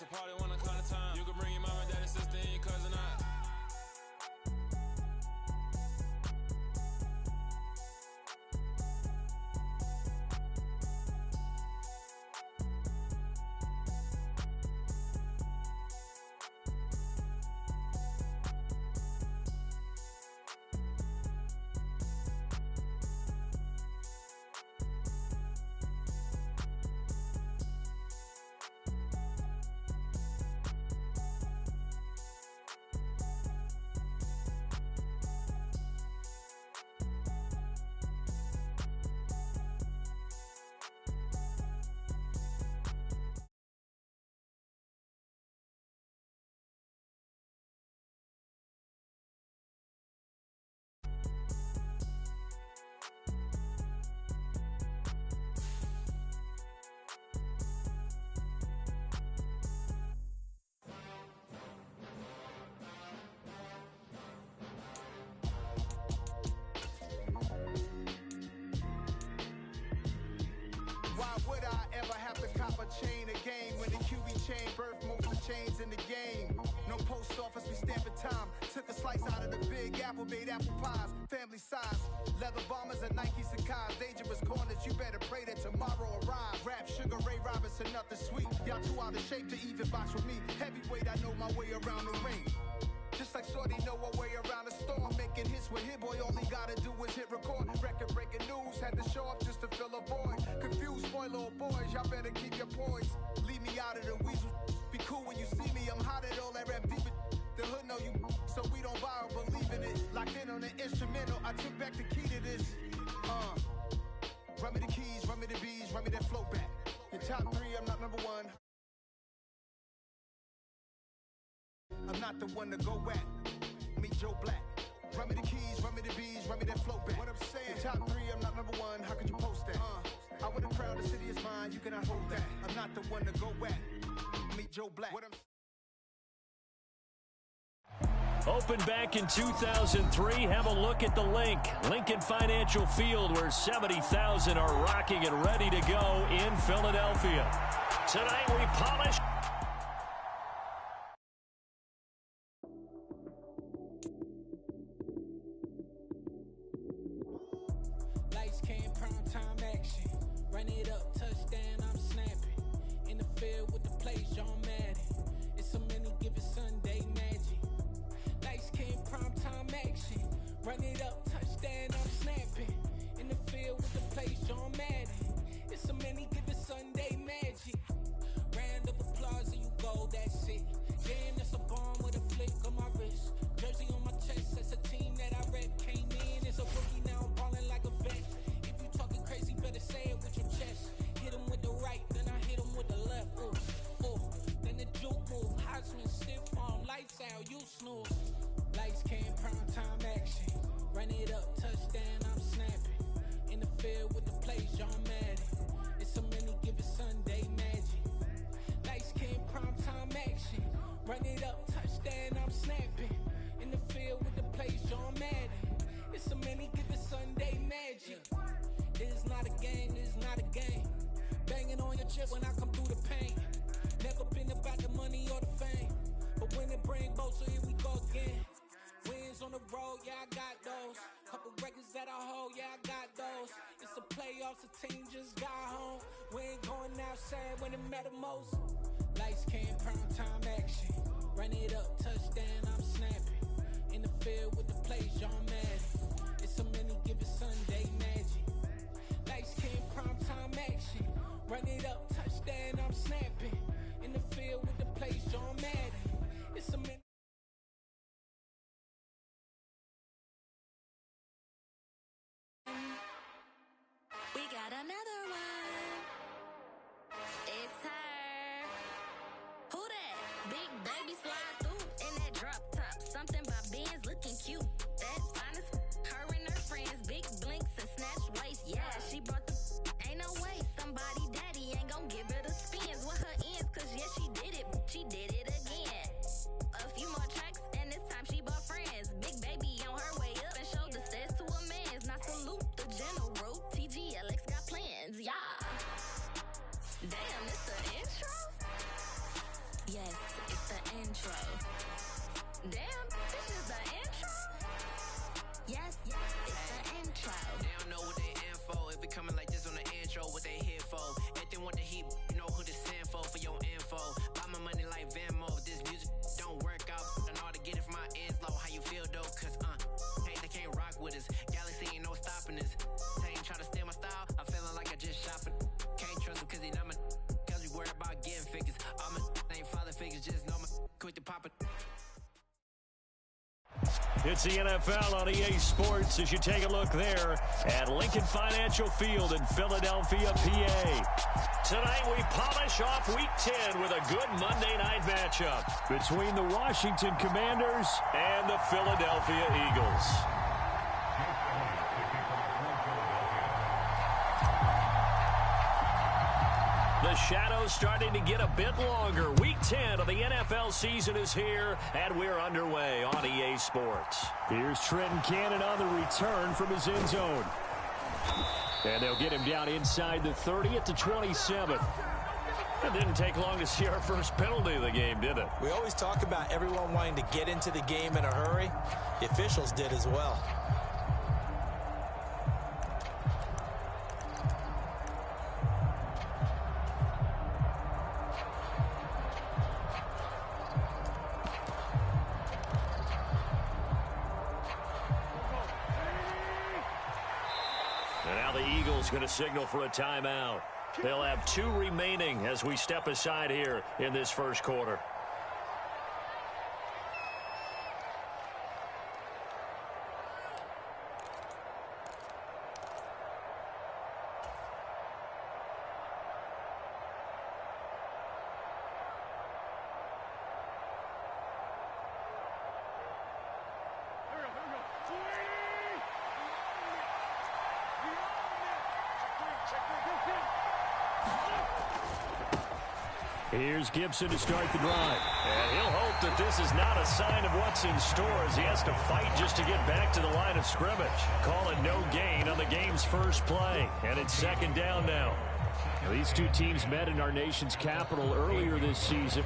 It's a party when I come to town. You can bring your mama, daddy, sister, and your cousin out. Why would I ever have to cop a chain again when the QB chain birth most of the chains in the game? No post office, we stamping time. Took a slice out of the big apple, made apple pies, family size. Leather bombers and Nikes and Kais, dangerous corners, you better pray that tomorrow arrives. Rap Sugar Ray Robinson, nothing sweet. Y'all too out of shape to even box with me. Heavyweight, I know my way around the ring. Just like Shorty know her way around the storm. Making hits with Hit Boy, all he gotta do is hit record. Record breaking news, had to show up just to fill a void. Confused boy, little boys, y'all better keep your poise. Leave me out of the weasel. Be cool when you see me, I'm hot at all that rap deep. The hood know you, so we don't borrow, believe in it. Locked in on the instrumental, I took back the key to this. Run me the keys, run me the bees, run me that flow back. Your top three, I'm not number one. I'm not the one to go at. Meet Joe Black. Run me the keys, run me the bees, run me that flow back. What I'm saying, your top three, I'm not number one. How could you post that? I would have proud the city is mine, you cannot hold that. I'm not the one to go at. Meet Joe Black. What I'm Opened back in 2003. Have a look at the link. Lincoln Financial Field, where 70,000 are rocking and ready to go in Philadelphia. Tonight we polish. Lights came, prime time action. Run it up, touchdown, I'm snapping. In the field with the plays, John Madden. It's a many given Sunday magic. Lights came, prime time action. Run it up, touchdown, I'm snapping. In the field with the plays, John Madden. It's a many given Sunday magic. Round of applause and you go, that's it. Damn, that's a bomb with a flick on my wrist. Jersey on my chest, that's a team that I rep. Came in as a rookie, now I'm ballin' like a vet. If you talking crazy, better say it with your chest. Hit him with the right, then I hit him with the left. Ooh, ooh. Then the juke move, Heisman stiff arm, lights out, you snooze. Lights came, prime time action. Run it up, touchdown, I'm snapping. In the field with the plays, John Madden. It's a many given Sunday magic. Lights came, prime time action. Run it up, touchdown, I'm snapping. In the field with the plays, John Madden. It's a many given Sunday magic. It is not a game, it is not a game. Banging on your chip when I come through the pain. Never been about the money or the fame. But when it bring both, so here we go again. Wins on the road, yeah, I got those. Couple records that I hold, yeah, I got those. It's the playoffs, the team just got home. We ain't going outside when it matter most. Lights came, prime time action. Run it up, touchdown, I'm snapping. In the field with the plays, John Madden. It's a many given Sunday magic. Lights came, prime time action. Run it up, touchdown, I'm snapping. In the field with the plays, John Madden. It's a many. We got another one. It's her. Who that? Big baby slide through in that drop top. Something by Benz looking cute. That's honest. Her and her friends, big blinks and snatch waist. Yeah, she brought the. Ain't no way somebody daddy ain't gon' give her the spins with her ends. Cause yeah, she did it. She did it again. A few more tracks and this time she bought friends. Big baby on her way up and showed the steps to a man's. Now salute the general. TGLX got plans, yeah. Damn, it's the intro? Yes, it's the intro. Damn, this is the intro? Yes, it's the intro. They don't know what they in for. If it coming like this on the intro, what they here for? If they want the heat, you know who to send for your info. Buy my money like Venmo. If this music don't work out, I know how to get it from my ends low. How you feel though? Cause hey, they can't rock with us. Galaxy ain't no stopping us. They ain't try to steal my style. I'm feeling like I just shopping. Can't trust them cause they not my. Cause we worried about getting figures. All my ain't father figures, just know my quick to pop it. It's the NFL on EA Sports as you take a look there at Lincoln Financial Field in Philadelphia, PA. Tonight we polish off Week 10 with a good Monday night matchup between the Washington Commanders and the Philadelphia Eagles. The shadow's starting to get a bit longer. Week 10 of the NFL season is here, and we're underway on EA Sports. Here's Trenton Cannon on the return from his end zone. And they'll get him down inside the 30 at the 27. It didn't take long to see our first penalty of the game, did it? We always talk about everyone wanting to get into the game in a hurry. The officials did as well. Going to signal for a timeout. They'll have 2 remaining as we step aside here in this first quarter. Here's Gibson to start the drive. And he'll hope that this is not a sign of what's in store as he has to fight just to get back to the line of scrimmage. Call it no gain on the game's first play. And it's second down now. These two teams met in our nation's capital earlier this season.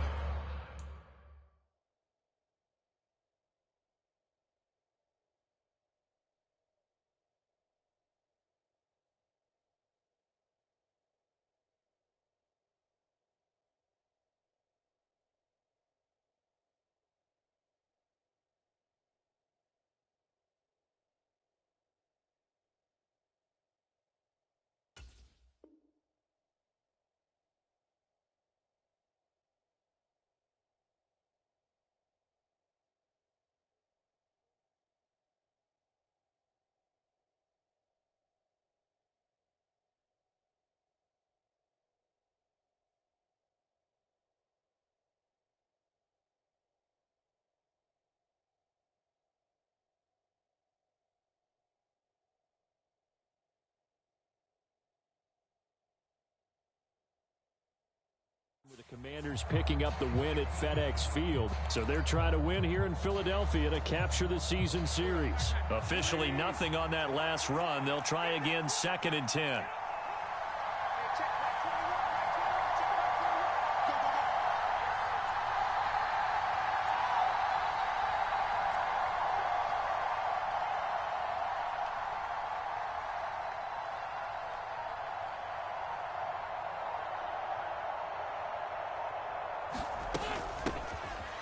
With the Commanders picking up the win at FedEx Field. So they're trying to win here in Philadelphia to capture the season series. Officially nothing on that last run. They'll try again 2nd and 10.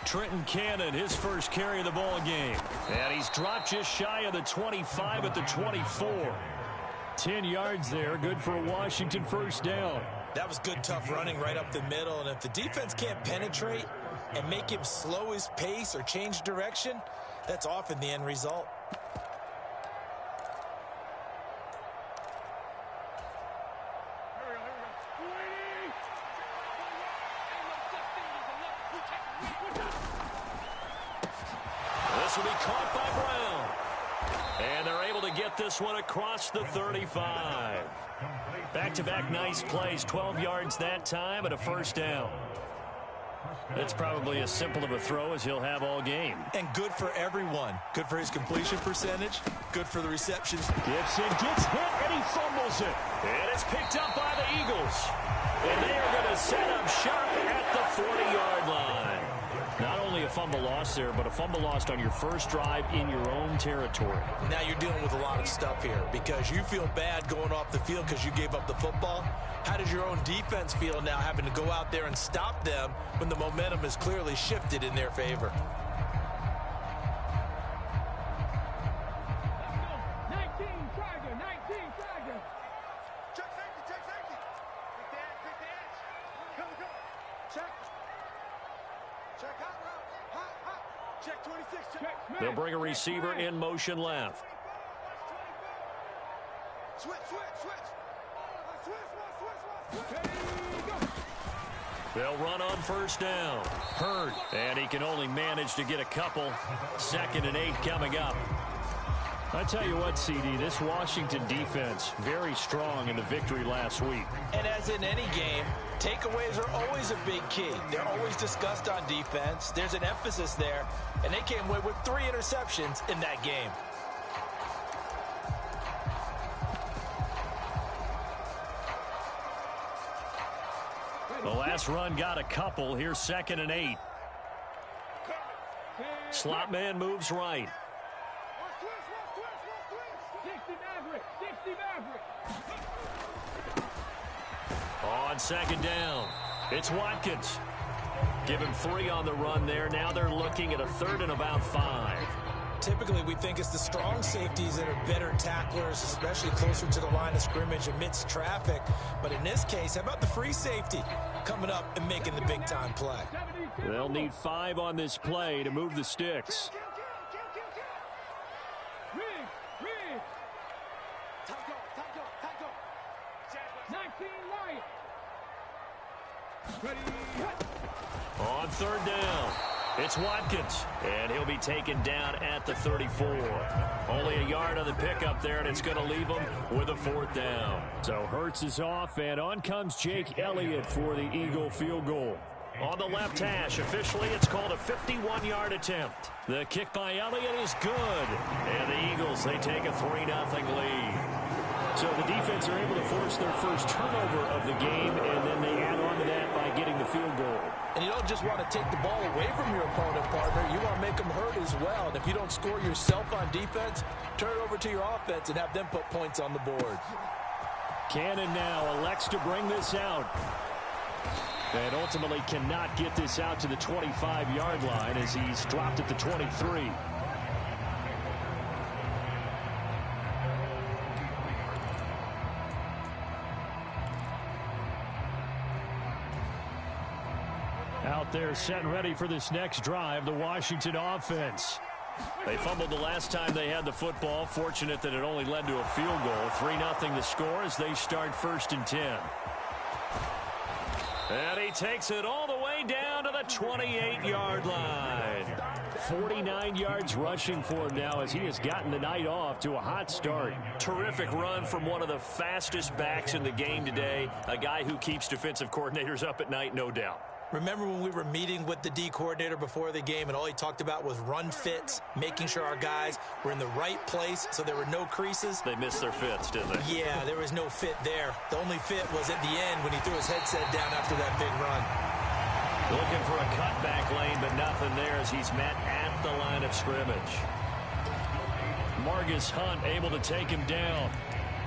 Trenton Cannon, his first carry of the ball game. And he's dropped just shy of the 25 at the 24. 10 yards there, good for a Washington first down. That was good, tough running right up the middle. And if the defense can't penetrate and make him slow his pace or change direction, that's often the end result. This will be caught by Brown. And they're able to get this one across the 35. Back-to-back nice plays, 12 yards that time and a first down. That's probably as simple of a throw as he'll have all game. And good for everyone. Good for his completion percentage. Good for the receptions. Gibson gets hit and he fumbles it. And it's picked up by the Eagles. And they are going to set up shop at the 40-yard line. Not only a fumble loss there, but a fumble lost on your first drive in your own territory. Now you're dealing with a lot of stuff here because you feel bad going off the field because you gave up the football. How does your own defense feel now having to go out there and stop them when the momentum is clearly shifted in their favor? They'll bring a receiver in motion left. They'll run on first down. Hurd, and he can only manage to get a couple. 2nd and 8 coming up. I tell you what, CD, this Washington defense, very strong in the victory last week. And as in any game, takeaways are always a big key. They're always discussed on defense. There's an emphasis there, and they came away with 3 interceptions in that game. The last run got a couple. Here's 2nd and 8. Slot man moves right. On 2nd down, it's Watkins. Give him 3 on the run there. Now they're looking at a 3rd and about 5. Typically, we think it's the strong safeties that are better tacklers, especially closer to the line of scrimmage amidst traffic. But in this case, how about the free safety coming up and making the big-time play? They'll need 5 on this play to move the sticks. On 3rd down, it's Watkins, and he'll be taken down at the 34. Only a yard on the pickup there, and it's going to leave him with a 4th down. So Hurts is off, and on comes Jake Elliott for the Eagle field goal. On the left hash, officially it's called a 51-yard attempt. The kick by Elliott is good, and the Eagles, they take a 3-0 lead. So the defense are able to force their first turnover of the game, and then they add on to that by getting the field goal. And you don't just want to take the ball away from your opponent, partner. You want to make them hurt as well. And if you don't score yourself on defense, turn it over to your offense and have them put points on the board. Cannon now elects to bring this out. And ultimately cannot get this out to the 25-yard line as he's dropped at the 23. Out there set and ready for this next drive, the Washington offense. They fumbled the last time they had the football. Fortunate that it only led to a field goal. 3-0 the score as they start 1st and 10. And he takes it all the way down to the 28-yard line. 49 yards rushing for him now as he has gotten the night off to a hot start. Terrific run from one of the fastest backs in the game today. A guy who keeps defensive coordinators up at night, no doubt. Remember when we were meeting with the D coordinator before the game and all he talked about was run fits, making sure our guys were in the right place so there were no creases? They missed their fits, didn't they? Yeah, there was no fit there. The only fit was at the end when he threw his headset down after that big run. Looking for a cutback lane, but nothing there as he's met at the line of scrimmage. Margus Hunt able to take him down.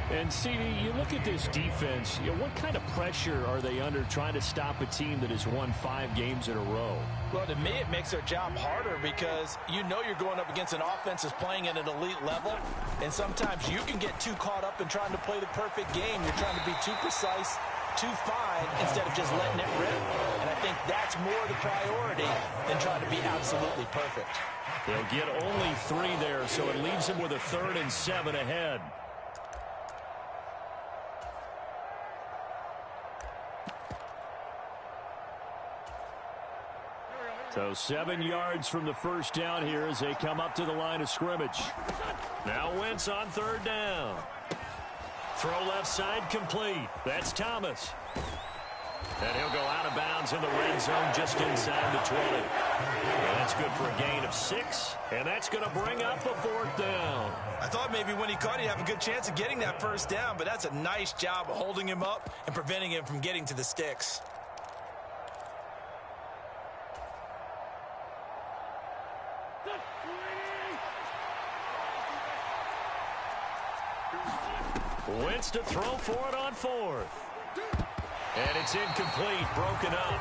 And, CD, you look at this defense, what kind of pressure are they under trying to stop a team that has won 5 games in a row? Well, to me, it makes their job harder because you know you're going up against an offense that's playing at an elite level, and sometimes you can get too caught up in trying to play the perfect game. You're trying to be too precise, too fine, instead of just letting it rip. And I think that's more the priority than trying to be absolutely perfect. They'll get only 3 there, so it leaves them with a 3rd and 7 ahead. So 7 yards from the first down here as they come up to the line of scrimmage. Now Wentz on 3rd down. Throw left side complete. That's Thomas. And he'll go out of bounds in the red zone just inside the 20. And that's good for a gain of 6. And that's going to bring up a 4th down. I thought maybe when he caught, he'd have a good chance of getting that first down, but that's a nice job of holding him up and preventing him from getting to the sticks. Wentz to throw for it on fourth. And it's incomplete, broken up.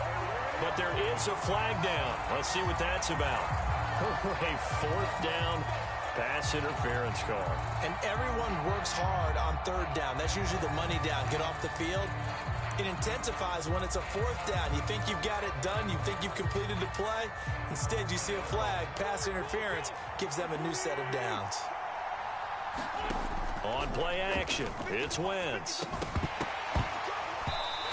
But there is a flag down. Let's see what that's about. A fourth down pass interference call. And everyone works hard on third down. That's usually the money down. Get off the field. It intensifies when it's a fourth down. You think you've got it done. You think you've completed the play. Instead, you see a flag. Pass interference gives them a new set of downs. On play action, it's Wentz.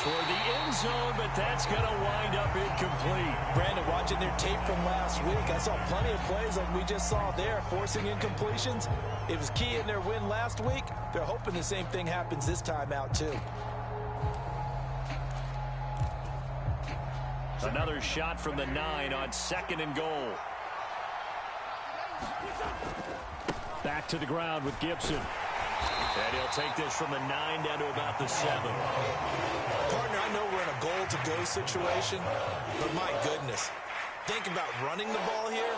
Toward the end zone, but that's going to wind up incomplete. Brandon, watching their tape from last week, I saw plenty of plays like we just saw there, forcing incompletions. It was key in their win last week. They're hoping the same thing happens this time out, too. Another shot from the 9 on 2nd and goal. Back to the ground with Gibson. And he'll take this from the 9 down to about the 7. Partner, I know we're in a goal-to-go situation, but my goodness. Think about running the ball here.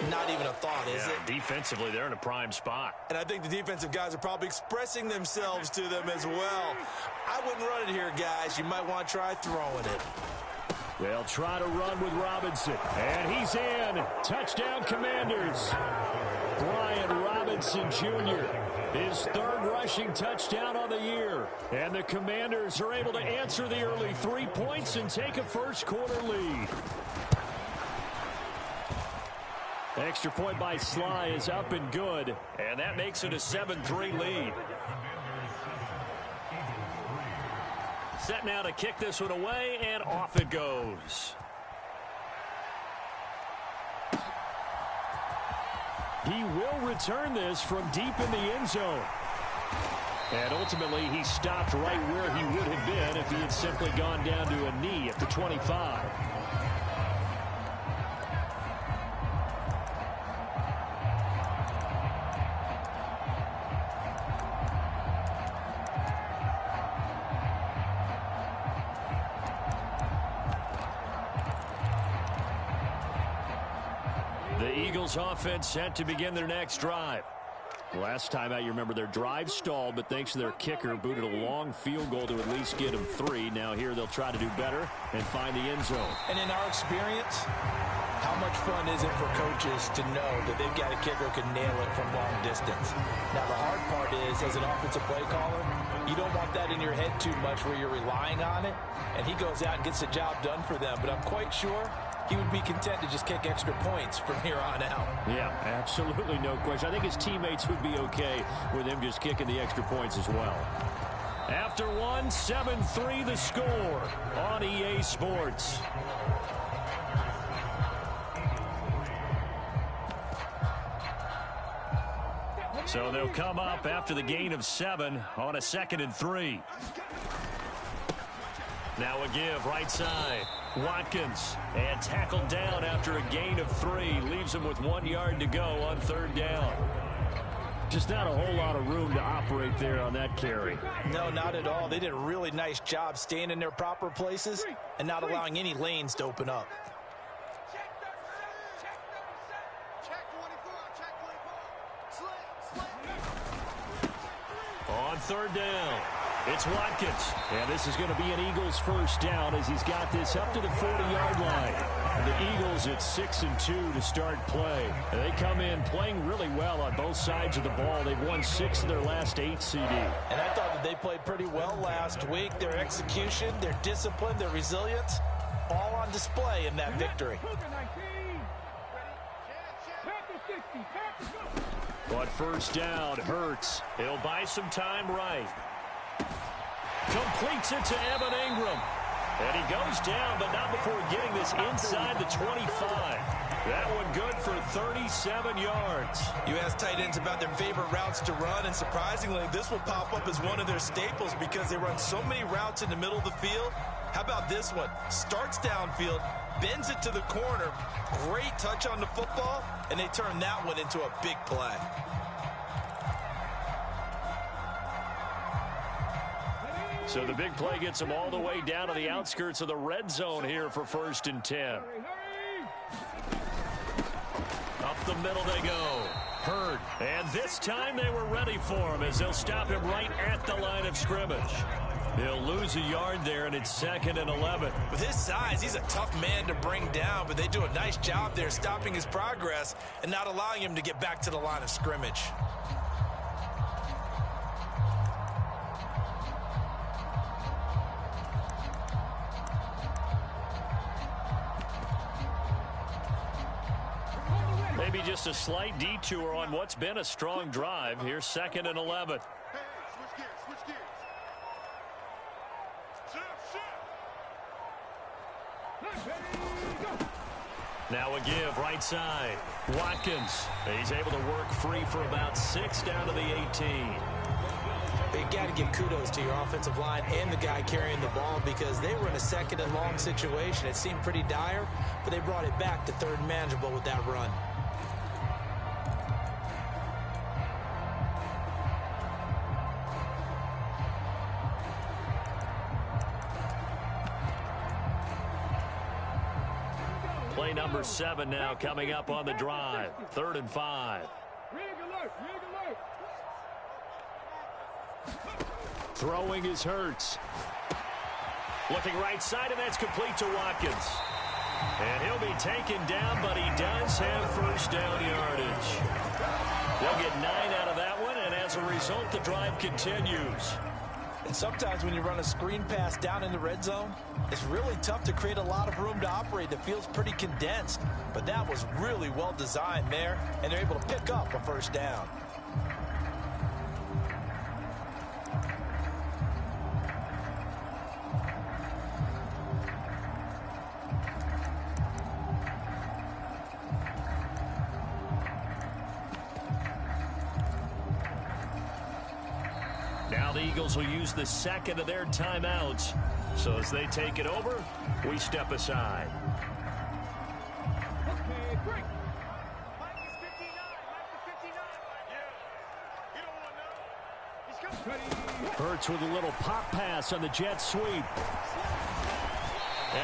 Not even a thought, is it? Defensively, they're in a prime spot. And I think the defensive guys are probably expressing themselves to them as well. I wouldn't run it here, guys. You might want to try throwing it. They'll try to run with Robinson. And he's in. Touchdown, Commanders. Brian Robinson Jr., his 3rd rushing touchdown on the year. And the Commanders are able to answer the early 3 points and take a first-quarter lead. Extra point by Sly is up and good. And that makes it a 7-3 lead. Set now to kick this one away, and off it goes. He will return this from deep in the end zone. And ultimately, he stopped right where he would have been if he had simply gone down to a knee at the 25. Offense set to begin their next drive. Last time out, you remember their drive stalled, but thanks to their kicker, booted a long field goal to at least get them 3. Now here they'll try to do better and find the end zone. And in our experience, how much fun is it for coaches to know that they've got a kicker who can nail it from long distance? Now the hard part is, as an offensive play caller, you don't want that in your head too much where you're relying on it, and he goes out and gets the job done for them. But I'm quite sure he would be content to just kick extra points from here on out. Yeah, absolutely no question. I think his teammates would be okay with him just kicking the extra points as well. After one, 7-3 the score on EA Sports. So they'll come up after the gain of 7 on a 2nd and 3. Now a give right side. Watkins, and tackled down after a gain of 3. Leaves him with 1 yard to go on 3rd down. Just not a whole lot of room to operate there on that carry. No, not at all. They did a really nice job staying in their proper places and not allowing any lanes to open up. On 3rd down, it's Watkins. And this is going to be an Eagles first down as he's got this up to the 40-yard line. And the Eagles at 6-2 to start play. And they come in playing really well on both sides of the ball. They've won 6 of their last 8 CD. And I thought that they played pretty well last week. Their execution, their discipline, their resilience, all on display in that victory. But first down, Hurts. He'll buy some time right. Completes it to Evan Ingram. And he goes down, but not before getting this inside the 25. That one good for 37 yards. You ask tight ends about their favorite routes to run, and surprisingly, this will pop up as one of their staples because they run so many routes in the middle of the field. How about this one? Starts downfield, bends it to the corner. Great touch on the football, and they turn that one into a big play. So the big play gets them all the way down to the outskirts of the red zone here for 1st and 10. Up the the middle they go. Hurd. And this time they were ready for him as they'll stop him right at the line of scrimmage. He'll lose a yard there, and it's 2nd and 11. With his size, he's a tough man to bring down, but they do a nice job there stopping his progress and not allowing him to get back to the line of scrimmage. Maybe just a slight detour on what's been a strong drive. Here's 2nd and 11. Now a give right side. Watkins. He's able to work free for about 6 down to the 18. But you got to give kudos to your offensive line and the guy carrying the ball because they were in a 2nd and long situation. It seemed pretty dire, but they brought it back to 3rd and manageable with that run. Play number 7 now coming up on the drive. 3rd and 5. Throwing is Hurts. Looking right side, and that's complete to Watkins. And he'll be taken down, but he does have 1st down yardage. They'll get 9 out of that one, and as a result, the drive continues. And sometimes when you run a screen pass down in the red zone, it's really tough to create a lot of room to operate. The field's pretty condensed, but that was really well designed there, and they're able to pick up a 1st down. Now the Eagles will use the 2nd of their timeouts. So as they take it over, we step aside. Hurts with a little pop pass on the jet sweep. And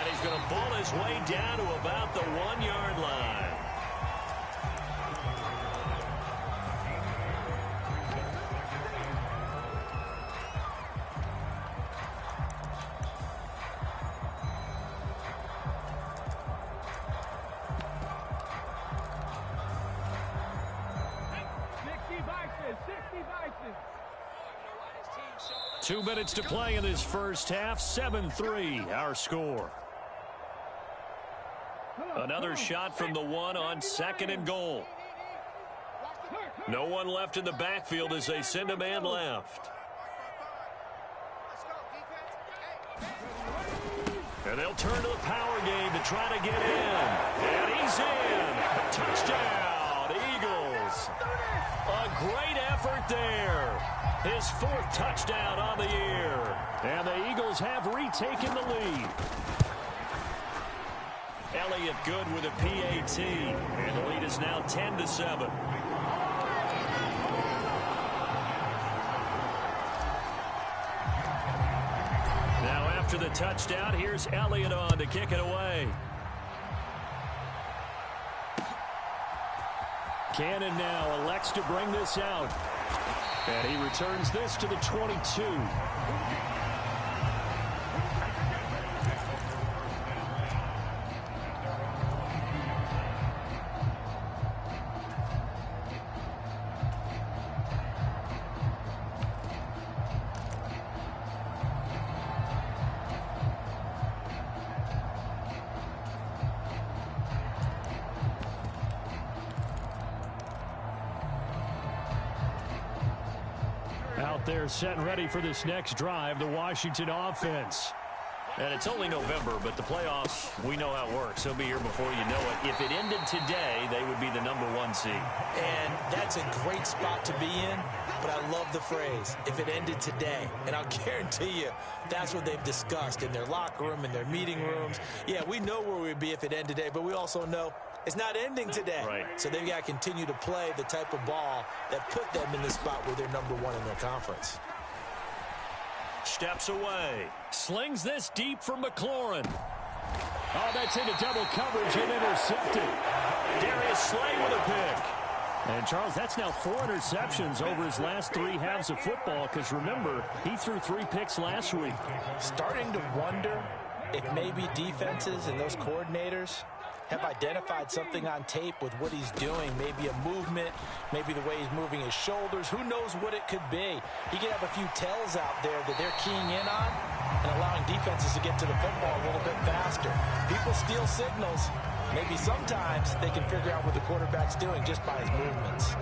he's going to ball his way down to about the 1-yard line. Two minutes to play in this first half. 7-3, our score. Another shot from the 1 on 2nd and goal. No one left in the backfield as they send a man left. And they'll turn to the power game to try to get in. And he's in. Touchdown, Eagles. A great effort there. His 4th touchdown on the year. And the Eagles have retaken the lead. Elliott good with a PAT. And the lead is now 10-7. Now after the touchdown, here's Elliott on to kick it away. Cannon now elects to bring this out. And he returns this to the 22. Out there set and ready for this next drive, the Washington offense. And it's only November, but the playoffs, we know how it works. They'll be here before you know it. If it ended today, they would be the #1 seed. And that's a great spot to be in, but I love the phrase, if it ended today. And I'll guarantee you, that's what they've discussed in their locker room, in their meeting rooms. Yeah, we know where we'd be if it ended today, but we also know it's not ending today. Right. So they've got to continue to play the type of ball that put them in the spot where they're #1 in their conference. Steps away. Slings this deep for McLaurin. Oh, that's into double coverage and intercepted. Darius Slay with a pick. And, Charles, that's now 4 interceptions over his last 3 halves of football because, remember, he threw 3 picks last week. Starting to wonder if maybe defenses and those coordinators have identified something on tape with what he's doing. Maybe a movement, maybe the way he's moving his shoulders. Who knows what it could be? He could have a few tells out there that they're keying in on and allowing defenses to get to the football a little bit faster. People steal signals. Maybe sometimes they can figure out what the quarterback's doing just by his movements.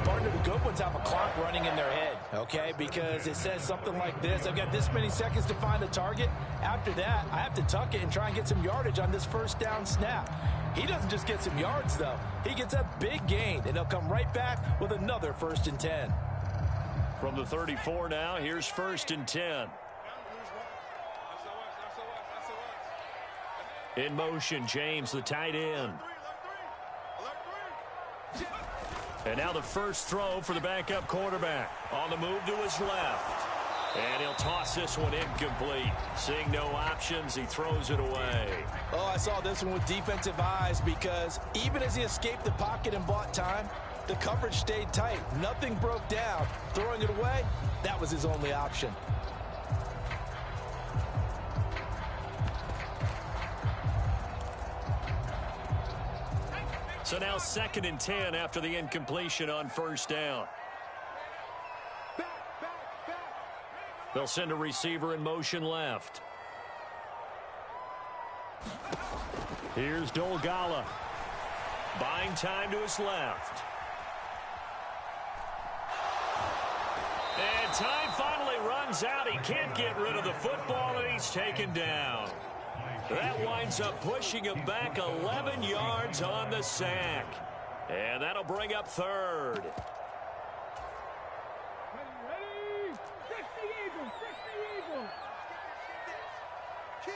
Partner, the good ones have a clock running in their head, okay? Because it says something like this. I've got this many seconds to find a target. After that, I have to tuck it and try and get some yardage on this first down snap. He doesn't just get some yards, though. He gets a big gain, and he'll come right back with another 1st and 10. From the 34 now, here's 1st and 10. In motion, James, the tight end. And now the first throw for the backup quarterback. On the move to his left. And he'll toss this one incomplete. Seeing no options, he throws it away. Oh, I saw this one with defensive eyes because even as he escaped the pocket and bought time, the coverage stayed tight. Nothing broke down. Throwing it away, that was his only option. So now 2nd and 10 after the incompletion on 1st down. They'll send a receiver in motion left. Here's Dolgala. Buying time to his left. And time finally runs out. He can't get rid of the football, and he's taken down. That winds up pushing him back 11 yards on the sack. And that'll bring up 3rd. Ready? Fix the eagle. Fix the eagle. Kill.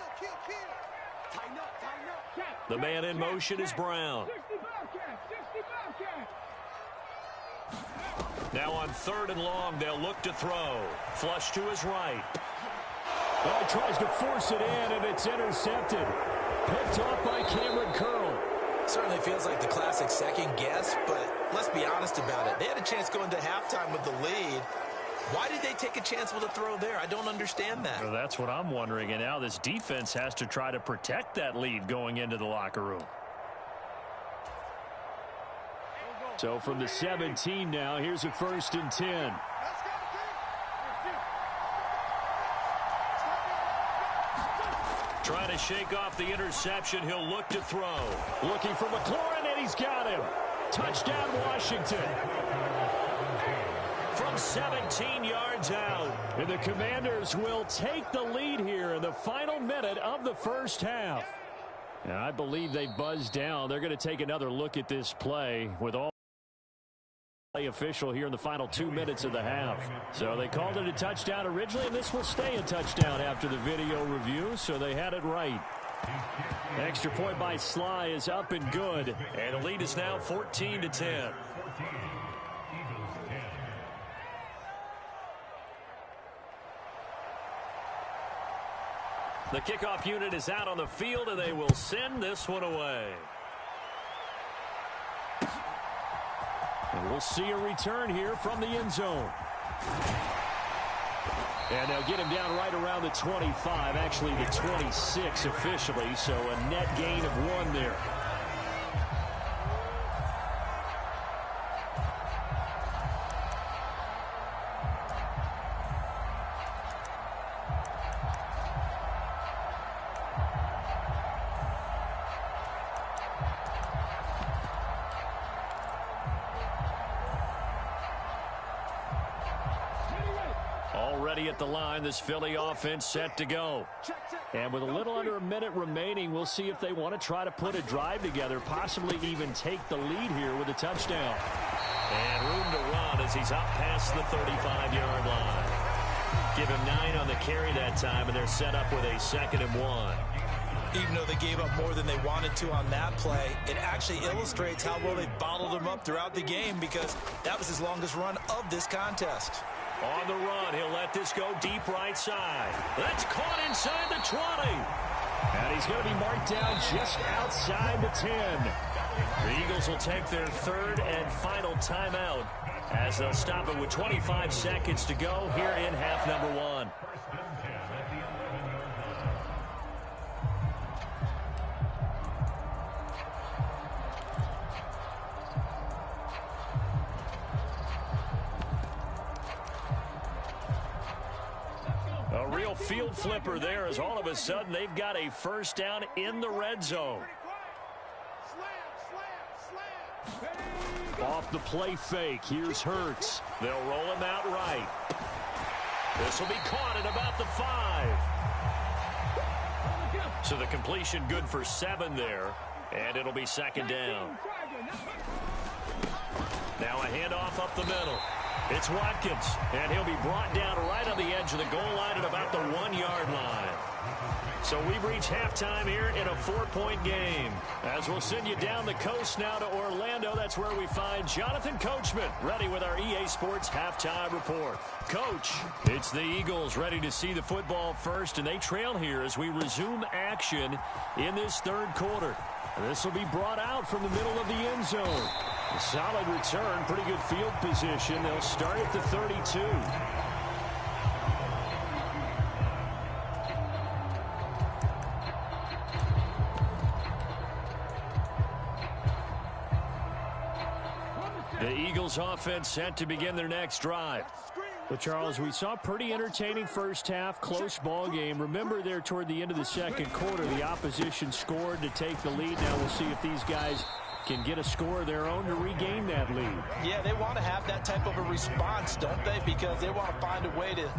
Tighten up. The man in motion is Brown. 60 Bobcat. Now on 3rd and long, they'll look to throw. Flush to his right. Oh, he tries to force it in, and it's intercepted. Picked off by Cameron Curl. Certainly feels like the classic second guess, but let's be honest about it. They had a chance going to halftime with the lead. Why did they take a chance with a throw there? I don't understand that. Well, that's what I'm wondering, and now this defense has to try to protect that lead going into the locker room. So from the 17 now, here's a 1st and 10. Trying to shake off the interception. He'll look to throw. Looking for McLaurin, and he's got him. Touchdown, Washington. From 17 yards out. And the Commanders will take the lead here in the final minute of the 1st half. And I believe they buzzed down. They're going to take another look at this play with all official here in the final 2 minutes of the half. So they called it a touchdown originally, and this will stay a touchdown after the video review, so they had it right. Extra point by Sly is up and good, and the lead is now 14-10. The kickoff unit is out on the field, and they will send this one away. And we'll see a return here from the end zone. And they'll get him down right around the 25, actually the 26 officially, so a net gain of 1 there. Already at the line, this Philly offense set to go. And with a little under a minute remaining, we'll see if they want to try to put a drive together, possibly even take the lead here with a touchdown. And room to run as he's up past the 35-yard line. Give him 9 on the carry that time, and they're set up with a 2nd and 1. Even though they gave up more than they wanted to on that play, it actually illustrates how well they bottled them up throughout the game because that was his longest run of this contest. On the run, he'll let this go deep right side. That's caught inside the 20. And he's going to be marked down just outside the 10. The Eagles will take their third and final timeout as they'll stop it with 25 seconds to go here in half number one. A real field flipper there as all of a sudden they've got a first down in the red zone. Off the play fake, here's Hurts. They'll roll him out right. This will be caught at about the 5. So the completion good for 7 there, and it'll be second down. Now a handoff up the middle. It's Watkins, and he'll be brought down right on the edge of the goal line at about the 1-yard line. So we've reached halftime here in a 4-point game. As we'll send you down the coast now to Orlando, that's where we find Jonathan Coachman ready with our EA Sports halftime report. Coach, it's the Eagles ready to see the football first, and they trail here as we resume action in this third quarter. This will be brought out from the middle of the end zone. A solid return, pretty good field position. They'll start at the 32. The Eagles offense set to begin their next drive. But, Charles, we saw a pretty entertaining first half, close ball game. Remember there toward the end of the second quarter, the opposition scored to take the lead. Now we'll see if these guys can get a score of their own to regain that lead. Yeah, they want to have that type of a response, don't they? Because they want to find a way to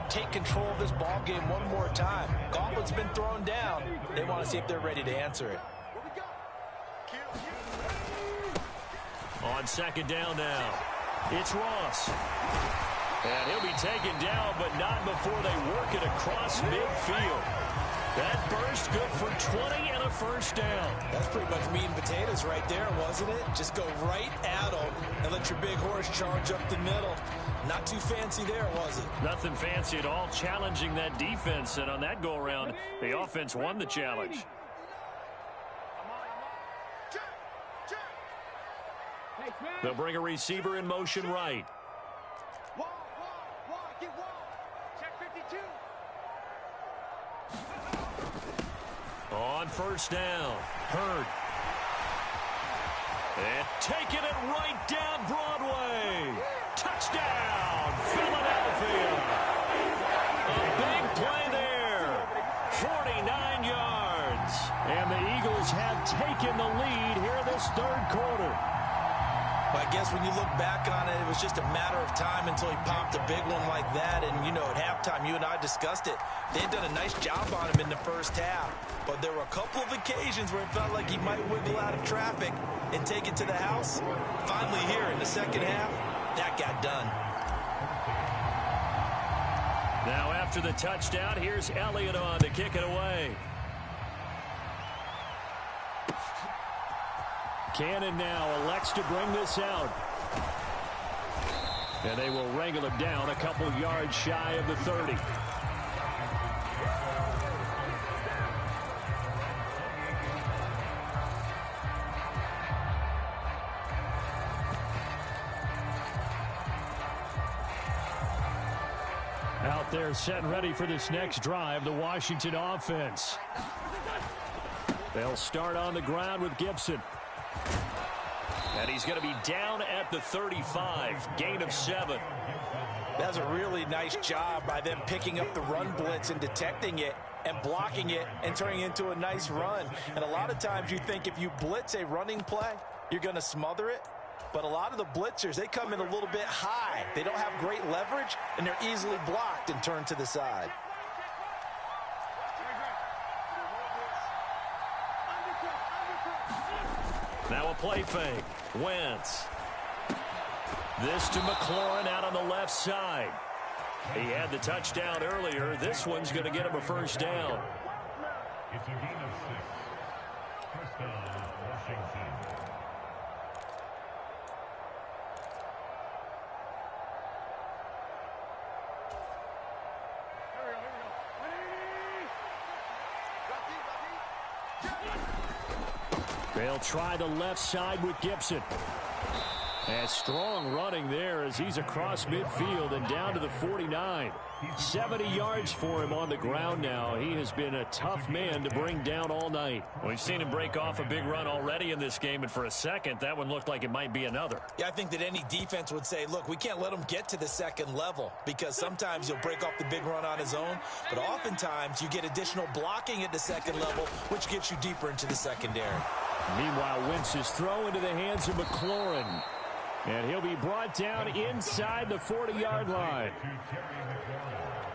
take control of this ball game one more time. Gauntlet's been thrown down. They want to see if they're ready to answer it. On second down now, it's Ross. And he'll be taken down, but not before they work it across midfield. That burst good for 20 and a first down. That's pretty much meat and potatoes right there, wasn't it? Just go right at them and let your big horse charge up the middle. Not too fancy there, was it? Nothing fancy at all, challenging that defense. And on that go-around, the offense won the challenge. They'll bring a receiver in motion right. On first down, Hurd. And taking it right down Broadway. Touchdown, Philadelphia. A big play there. 49 yards. And the Eagles have taken the lead here in this third quarter. I guess when you look back on it, it was just a matter of time until he popped a big one like that. And, you know, at halftime, you and I discussed it. They had done a nice job on him in the first half. But there were a couple of occasions where it felt like he might wiggle out of traffic and take it to the house. Finally here in the second half, that got done. Now after the touchdown, here's Elliott on to kick it away. Cannon now elects to bring this out. And they will wrangle it down a couple yards shy of the 30. Out there set and ready for this next drive, the Washington offense. They'll start on the ground with Gibson. And he's going to be down at the 35, gain of 7. That's a really nice job by them picking up the run blitz and detecting it and blocking it and turning it into a nice run. And a lot of times you think if you blitz a running play, you're going to smother it. But a lot of the blitzers, they come in a little bit high. They don't have great leverage, and they're easily blocked and turned to the side. Now a play fake. Wentz. This to McLaurin out on the left side. He had the touchdown earlier. This one's going to get him a first down. It's a gain of 6. First down, Washington. They'll try the left side with Gibson. And strong running there as he's across midfield and down to the 49. 70 yards for him on the ground now. He has been a tough man to bring down all night. We've seen him break off a big run already in this game, and for a second, that one looked like it might be another. Yeah, I think that any defense would say, look, we can't let him get to the second level because sometimes he'll break off the big run on his own, but oftentimes you get additional blocking at the second level, which gets you deeper into the secondary. Meanwhile, Wentz's throw into the hands of McLaurin. And he'll be brought down inside the 40-yard line.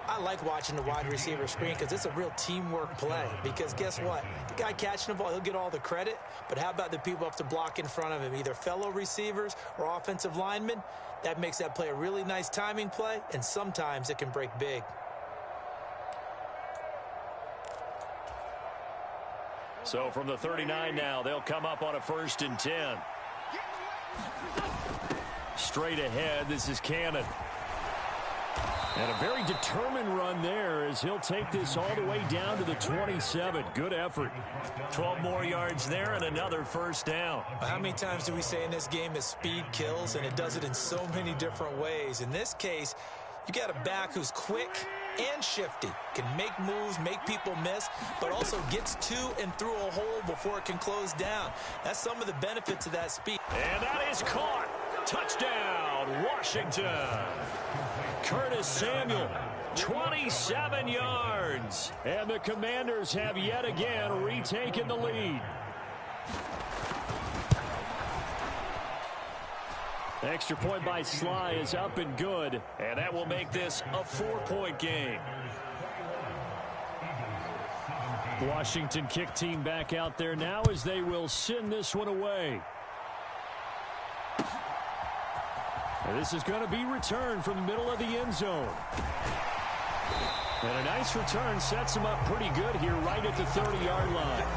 I like watching the wide receiver screen because it's a real teamwork play. Because guess what? The guy catching the ball, he'll get all the credit. But how about the people up to block in front of him, either fellow receivers or offensive linemen? That makes that play a really nice timing play, and sometimes it can break big. So from the 39 now, they'll come up on a 1st and 10. Straight ahead, this is Cannon. And a very determined run there as he'll take this all the way down to the 27. Good effort. 12 more yards there and another 1st down. How many times do we say in this game that speed kills, and it does it in so many different ways? In this case, you got a back who's quick and shifty, can make moves, make people miss, but also gets to and through a hole before it can close down. That's some of the benefits of that speed. And that is caught. Touchdown, Washington. Curtis Samuel, 27 yards. And the Commanders have yet again retaken the lead. Extra point by Sly is up and good. And that will make this a 4-point game. Washington kick team back out there now as they will send this one away. And this is going to be returned from the middle of the end zone. And a nice return sets him up pretty good here right at the 30-yard line.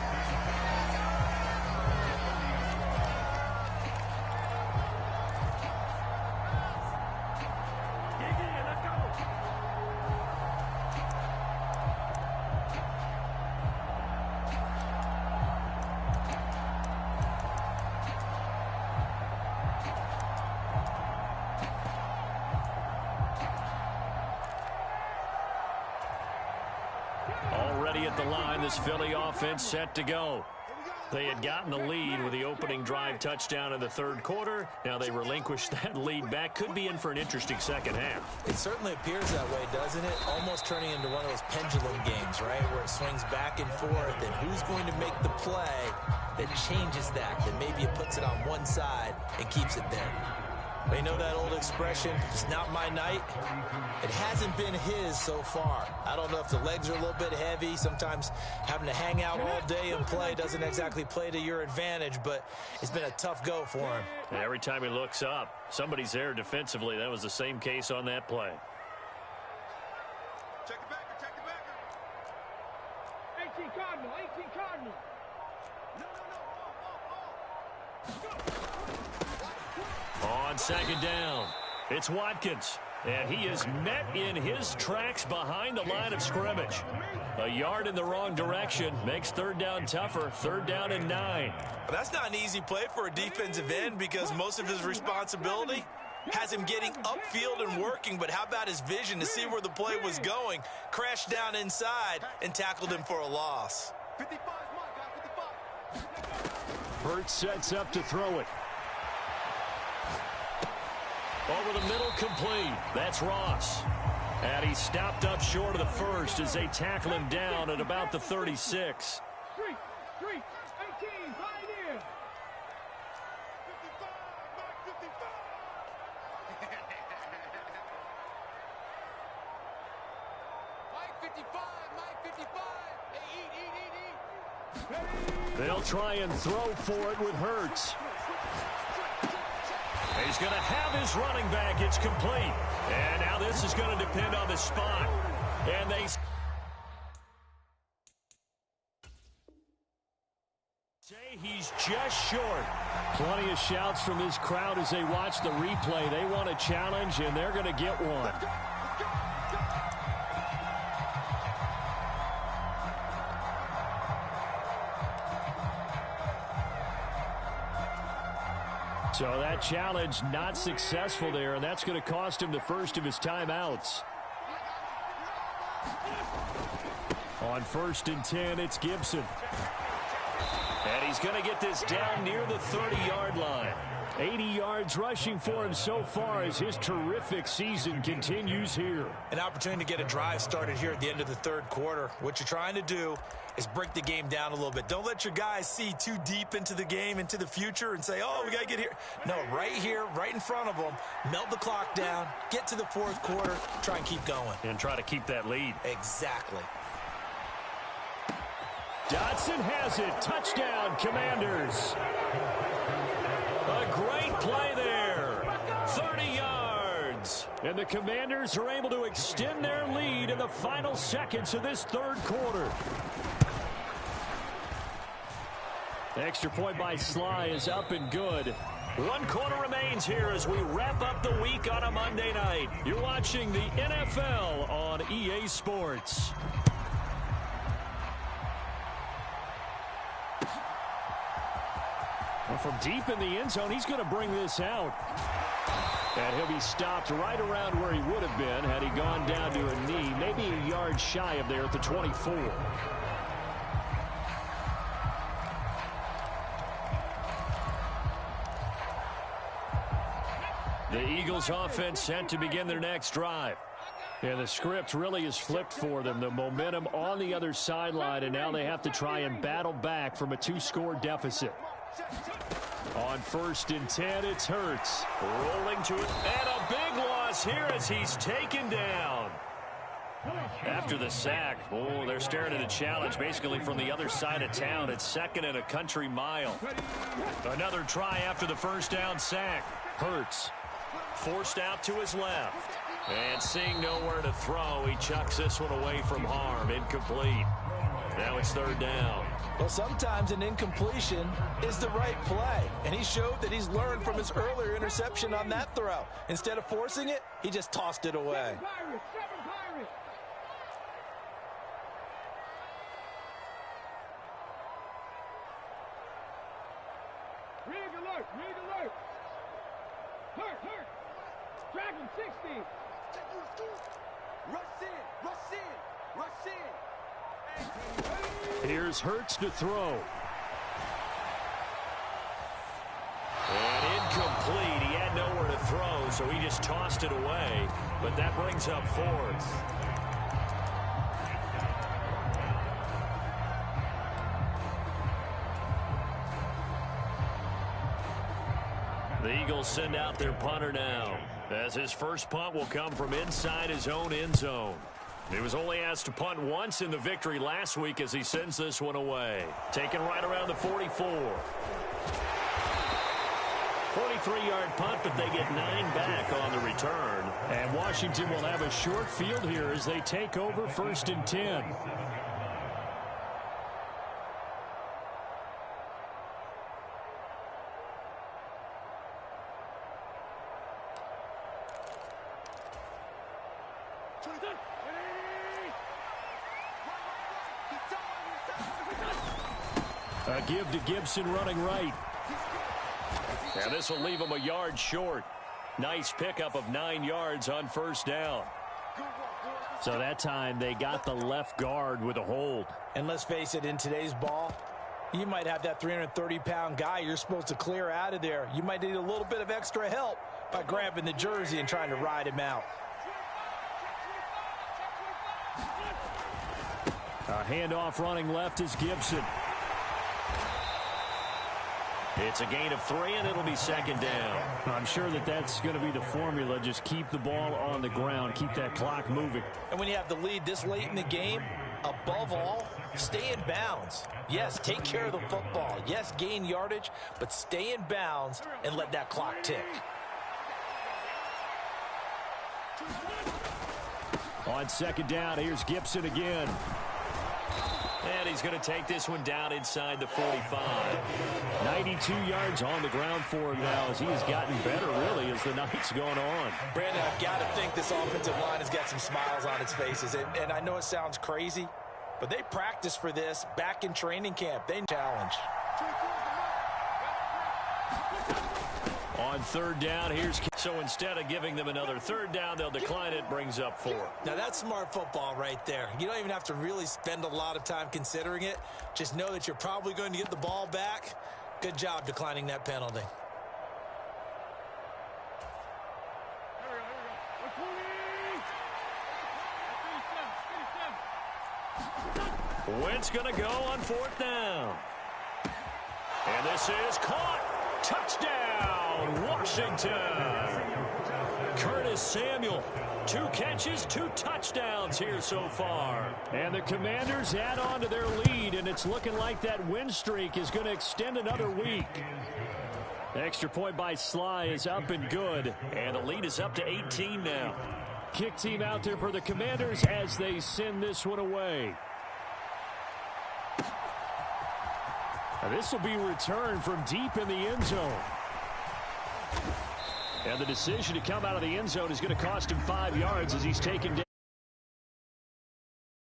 Already at the line, this Philly offense set to go. They had gotten the lead with the opening drive touchdown in the 3rd quarter. Now they relinquish that lead back. Could be in for an interesting second half. It certainly appears that way, doesn't it? Almost turning into one of those pendulum games, right? Where it swings back and forth, and who's going to make the play that changes that maybe it puts it on one side and keeps it there. Well, you know that old expression, it's not my night? It hasn't been his so far. I don't know if the legs are a little bit heavy. Sometimes having to hang out all day and play doesn't exactly play to your advantage, but it's been a tough go for him. And every time he looks up, somebody's there defensively. That was the same case on that play. Check the backer, check the backer. 18 Cardinal, 18 Cardinal. On 2nd down, it's Watkins. And he is met in his tracks behind the line of scrimmage. A yard in the wrong direction makes 3rd down tougher. 3rd down and 9. That's not an easy play for a defensive end because most of his responsibility has him getting upfield and working. But how about his vision to see where the play was going? Crashed down inside and tackled him for a loss. 55 is mine, guys, 55. Burt sets up to throw it. Over the middle, complete. That's Ross. And he stopped up short of the 1st as they tackle him down at about the 36. Street, 18, Pioneer. 55, Mike 55. Hey, eat. They'll try and throw for it with Hurts. He's going to have his running back. It's complete. And now this is going to depend on the spot. And they say he's just short. Plenty of shouts from this crowd as they watch the replay. They want a challenge, and they're going to get one. So that challenge not successful there, and that's going to cost him the first of his timeouts. On 1st and 10, it's Gibson. And he's going to get this down near the 30-yard line. 80 yards rushing for him so far as his terrific season continues here. An opportunity to get a drive started here at the end of the third quarter. What you're trying to do is break the game down a little bit. Don't let your guys see too deep into the game, into the future, and say, oh, we got to get here. No, right here, right in front of them, melt the clock down, get to the fourth quarter, try and keep going. And try to keep that lead. Exactly. Dotson has it. Touchdown, Commanders. A great play there. 30 yards. And the Commanders are able to extend their lead in the final seconds of this third quarter. The extra point by Sly is up and good. 1 quarter remains here as we wrap up the week on a Monday night. You're watching the NFL on EA Sports. From deep in the end zone, he's going to bring this out. And he'll be stopped right around where he would have been had he gone down to a knee, maybe a yard shy of there at the 24. The Eagles offense set to begin their next drive. And the script really is flipped for them. The momentum on the other sideline, and now they have to try and battle back from a 2-score deficit. On 1st and 10, it's Hurts. Rolling to it, and a big loss here as he's taken down. After the sack, oh, they're staring at a challenge basically from the other side of town. It's 2nd and a country mile. Another try after the first down sack. Hurts forced out to his left. And seeing nowhere to throw, he chucks this one away from harm. Incomplete. Now it's 3rd down. Well, sometimes an incompletion is the right play. And he showed that he's learned from his earlier interception on that throw. Instead of forcing it, he just tossed it away. Rig alert! Rig alert! Hurt! Hurt! Dragon 60! Rush in! Rush in! Rush in! Here's Hurts to throw. And incomplete. He had nowhere to throw, so he just tossed it away. But that brings up 4th. The Eagles send out their punter now, as his first punt will come from inside his own end zone. He was only asked to punt once in the victory last week as he sends this one away. Taken right around the 44. 43-yard punt, but they get 9 back on the return. And Washington will have a short field here as they take over 1st and 10. A give to Gibson running right. And this will leave him a yard short. Nice pickup of 9 yards on 1st down. So that time they got the left guard with a hold. And let's face it, in today's ball, you might have that 330-pound guy you're supposed to clear out of there. You might need a little bit of extra help by grabbing the jersey and trying to ride him out. A handoff running left is Gibson. It's a gain of 3, and it'll be 2nd down. I'm sure that that's going to be the formula. Just keep the ball on the ground. Keep that clock moving. And when you have the lead this late in the game, above all, stay in bounds. Yes, take care of the football. Yes, gain yardage, but stay in bounds and let that clock tick. On 2nd down, here's Gibson again. And he's going to take this one down inside the 45. 92 yards on the ground for him now as he's gotten better, really, as the night's going on. Brandon, I've got to think this offensive line has got some smiles on its faces. And I know it sounds crazy, but they practiced for this back in training camp. They challenge. third down. So instead of giving them another third down, they'll decline it. Brings up 4. Now, that's smart football right there. You don't even have to really spend a lot of time considering it. Just know that you're probably going to get the ball back. Good job declining that penalty. Wentz going to go on 4th down. And this is caught. Touchdown, Washington. Curtis Samuel, 2 catches, 2 touchdowns here so far. And the Commanders add on to their lead, and it's looking like that win streak is going to extend another week. Extra point by Sly is up and good, and the lead is up to 18 now. Kick team out there for the Commanders as they send this one away. This will be returned from deep in the end zone. And the decision to come out of the end zone is going to cost him 5 yards as he's taken down.